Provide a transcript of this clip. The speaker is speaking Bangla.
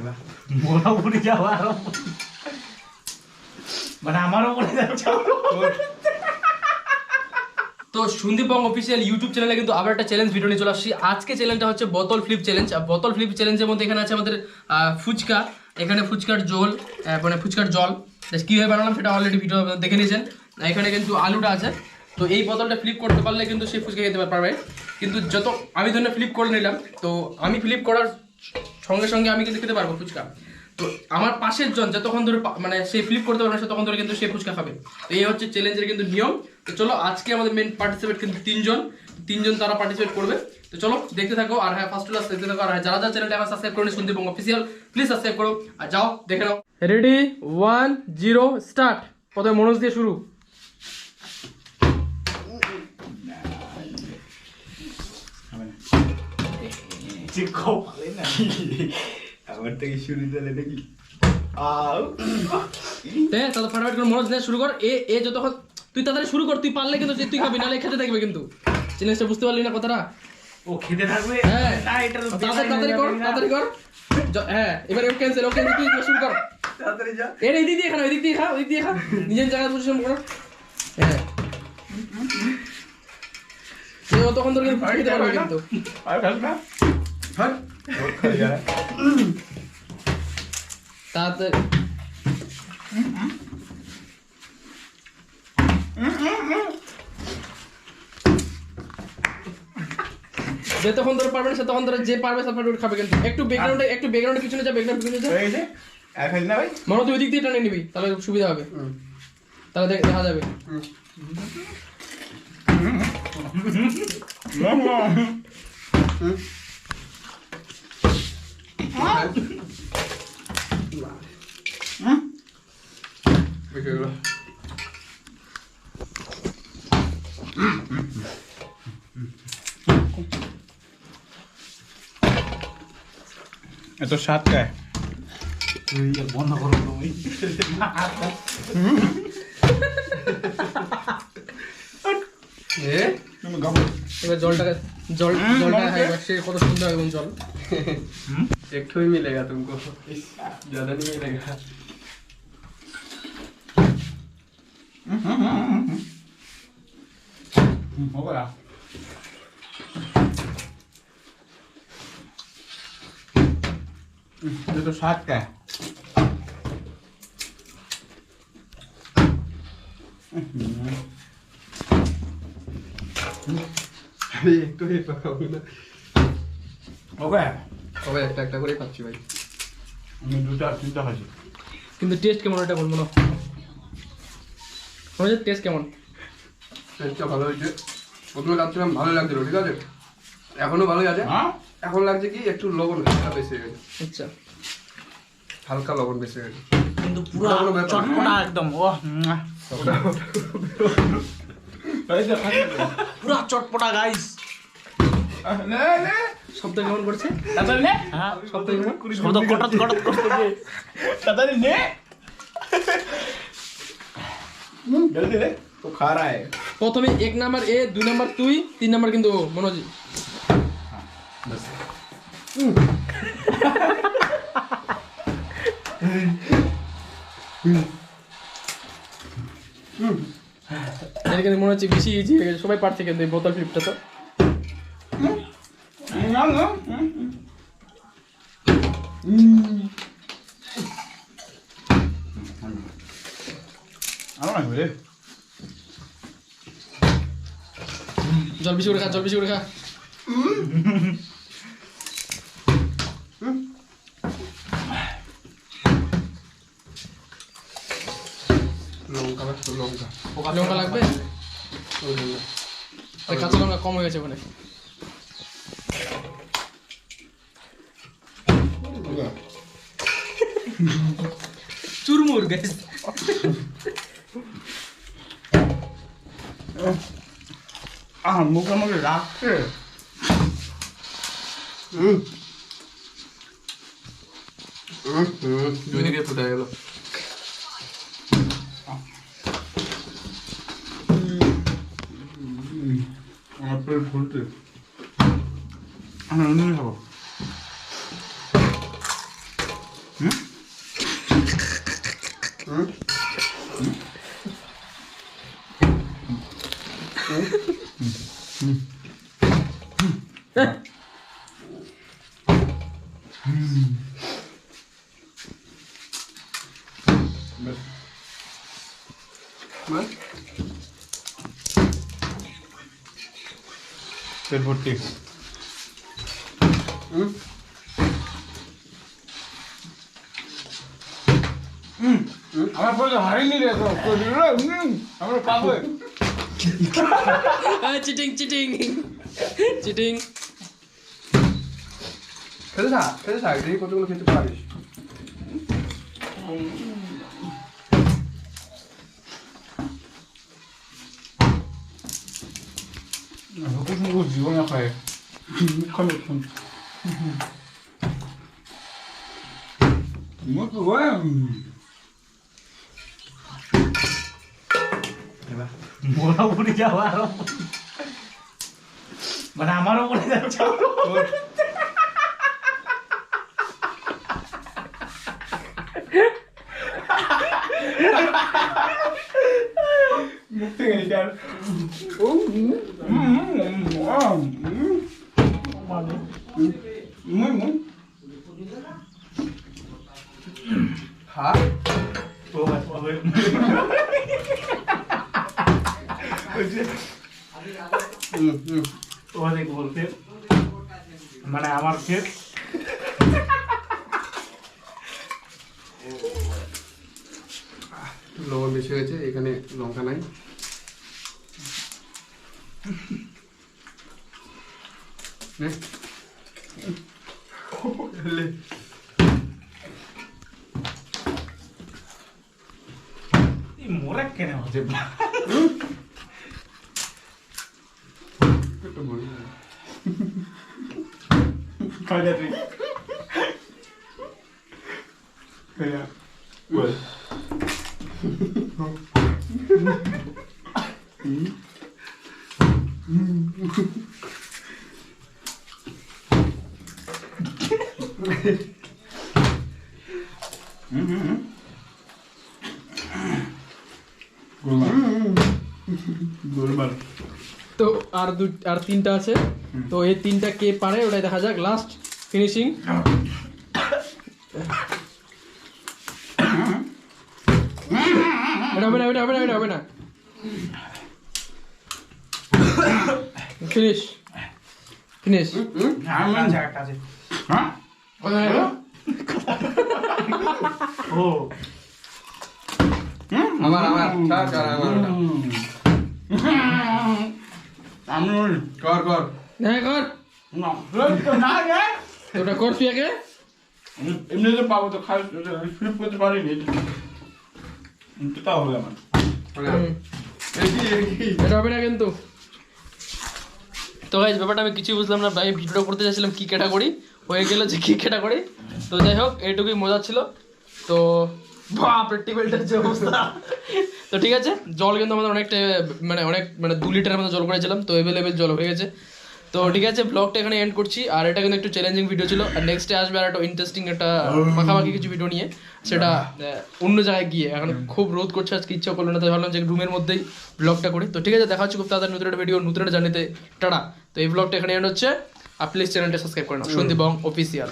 এবার মোটামুটি যাওয়া মানে আমারও মনে যাচ্ছে। তো সন্দীপং অফিসিয়াল ইউটিউব চ্যানেলে কিন্তু আবার একটা চ্যালেঞ্জ ভিডিও নিয়ে চলে আসছি। আজকে চ্যালেঞ্জটা হচ্ছে বোতল ফ্লিপ চ্যালেঞ্জ। আর বোতল ফ্লিপ চ্যালেঞ্জের মধ্যে এখানে আছে আমাদের ফুচকা, এখানে ফুচকার জল, মানে ফুচকার জল কীভাবে বানালাম সেটা অলরেডি ভিডিও দেখে নিয়েছেন। এখানে কিন্তু আলুটা আছে। তো এই বোতলটা ফ্লিপ করতে পারলে কিন্তু সে ফুচকা খেতে পারবে। কিন্তু যত আমি ধরনের ফ্লিপ করে নিলাম, তো আমি ফ্লিপ করার সঙ্গে সঙ্গে আমি কিন্তু খেতে পারবো ফুচকা। তো আমার পাশের জন যতক্ষণ ধরে মানে সে ফ্লিপ করতে পারবে না ততক্ষণ ধরে কিন্তু সে ফুচকা খাবে। তো এই হচ্ছে চ্যালেঞ্জের কিন্তু নিয়ম। তো চলো, আজকে আমাদের মেন পার্টিসিপেট কিন্তু তিনজন তারা পার্টিসিপেট করবে। তো চলো দেখতে থাকো। আর হ্যাঁ, ফার্স্ট ক্লাস দেখতে থাকো। আর হ্যাঁ, যারা যারা চ্যানেলটা আমার সাবস্ক্রাইব করো সন্দীপং অফিসিয়াল, প্লিজ সাবস্ক্রাইব করো আর যাও দেখে নাও। Ready 1 0 start. প্রথমে মনোজ দিয়ে শুরু। আমার থেকে শুরু দিলে দেখি তাহলে ফাটাফাট করে মনোজ দিয়ে শুরু কর। এ যতক্ষণ তুই তাড়াতাড়ি শুরু কর, তুই পারলে কিন্তু তুই খাবি, নাহলে খেতে থাকবে কিন্তু। চ্যালেঞ্জটা বুঝতে পারলি না কথাটা? ও খেতে থাকবে। হ্যাঁ, না এটা তো তাড়াতাড়ি কর। হ্যাঁ, এবারে ও ক্যান্সেল তুই শুরু কর। তাড়াতাড়ি যা। এই দিক দিয়ে খা, ওই দিক দিয়ে খা, নিজের জায়গায় পজিশন কর। হ্যাঁ, সে তখন তোর কিন্তু খেতে পারবে কিন্তু। আর খাস না? হট ওর খাই যা। তাড়াতাড়ি যতক্ষণ ধরে পারবে না ততক্ষণ ধরে যে পারবে সে পারবে খাবে কিন্তু। একটু ব্যাকগ্রাউন্ডে পিছনে যা, পিছনে যা। এই যে আর খাস না ভাই? মনে তুই ওই দিক দিয়ে টানে নিবি, তাহলে সুবিধা হবে, তাহলে দেখা যাবে। এত স্বাদ খায় তুই বন্ধ করো তুমি। তুমি গাবো এবার জলটা সে কত সুন্দর একদম জল। একটু ही मिलेगा तुमको, ज्यादा नहीं मिलेगा। होगा ये तो साथ का है। একটু ही पकाओ ना। होगा সবাই একটা একটা করে খাচ্ছি ভাই। আমি দুটো আর তিনটা খাচ্ছি। কিন্তু টেস্ট কেমন এটা বলবো না, টেস্ট কেমন? টেস্টটা ভালো হয়েছে। প্রথমে লাগছিলাম ভালো লাগছিল, ঠিক আছে, এখনো ভালোই আছে। হ্যাঁ এখন লাগছে কি একটু লবণ বেশি হয়ে গেছে, আচ্ছা, হালকা লবণ বেশি হয়ে গেছে। কিন্তু পুরো চটপটা একদম। ও পুরো চটপটা গাইস। নে নে শব্দ কেমন করছে? তাড়াতাড়ি নে। হ্যাঁ শব্দ কেমন? শব্দ কটত কটত করতেছে। তাড়াতাড়ি নে। জলদি রে, তো খা रहा है। প্রথমে 1 নাম্বার এ, 2 নাম্বার তুই, 3 নাম্বার কিন্তু মনোজ। बस এটা কিন্তু মনে হচ্ছে বেশি ইজি হয়ে গেছে, সবাই পারছে কিন্তু এই বোতল ফ্লিপটা। তো না না আমার রে জল বেশি করে খা, জল বেশি করে খা। লঙ্কা বাড়ছে, লঙ্কা লঙ্কা লাগবে? কাঁচা লঙ্কা কম হয়ে গেছে ওখানে। চুরমুর গেছে। মুখের মধ্যে রাখছে। দুই দিকে ফুটে গেল। আমার পেট ফুলছে। আমি অন্য খাবো। হুম হুম পেট ভর্তি হুম আমার পরে হারিনি রে তো আমরা পাবো চিটিং চিটিং চিটিং। খেতে থাক দেখি কতগুলো খেতে পারিস। কুসুম জীবনে খায় খাবে মোটামুটি যাওয়া আরো মানে আমারও মনে যাচ্ছে মুখ থেকে নিতে আর খা বলতে মানে আমার ক্ষেত লবণ বেশি হয়েছে, এখানে লঙ্কা নাই। মোরা কেন হচ্ছে খাওয়া তুই গোলমাল তো আর তিনটা আছে, তো এই তিনটা কে পারে ওটাই দেখা যাক। Last finishing. এটা হবে না, এটা হবে না, এটা হবে না। Finish finish. হ্যাঁ ও আমার আমার আমি কর কর হ্যাঁ কর, না রে ওটা কর তুই আগে। এমনিতে পাবো তো খাই ফিলিপ করতে পারিনি তাও হবে আমার এটা হবে না কিন্তু। তো গাইজ ব্যাপারটা আমি কিছুই বুঝলাম না, আমি ভিডিওটা করতে চাইছিলাম কি ক্যাটাগরি, হয়ে গেল যে কি ক্যাটাগরি। তো যাই হোক, এইটুকুই মজা ছিল। তো বাপরে টেবিলটার যে অবস্থা। তো ঠিক আছে, জল কিন্তু আমাদের অনেকটা অনেক 2 লিটারের মতো জল করেছিলাম, তো অ্যাভেলেবেল জল হয়ে গেছে। তো ঠিক আছে, ব্লগটা এখানে এন্ড করছি। আর এটা কিন্তু একটু চ্যালেঞ্জিং ভিডিও ছিল, আর নেক্সটে আসবে আর একটা ইন্টারেস্টিং একটা মাখামাখি কিছু ভিডিও নিয়ে, সেটা অন্য জায়গায় গিয়ে। এখন খুব রোদ করছে, আজকে ইচ্ছা করলো না, তাই ভাবলাম যে রুমের মধ্যেই ব্লগটা করি। তো ঠিক আছে, দেখা হচ্ছে খুব তাড়াতাড়ি নতুন একটা ভিডিও, নতুন একটা জার্নিতে। টাটা। তো এই ব্লগটা এখানে এন্ড হচ্ছে। আর প্লিজ চ্যানেলটা সাবস্ক্রাইব করে নাও, সন্দীপ বং অফিসিয়াল।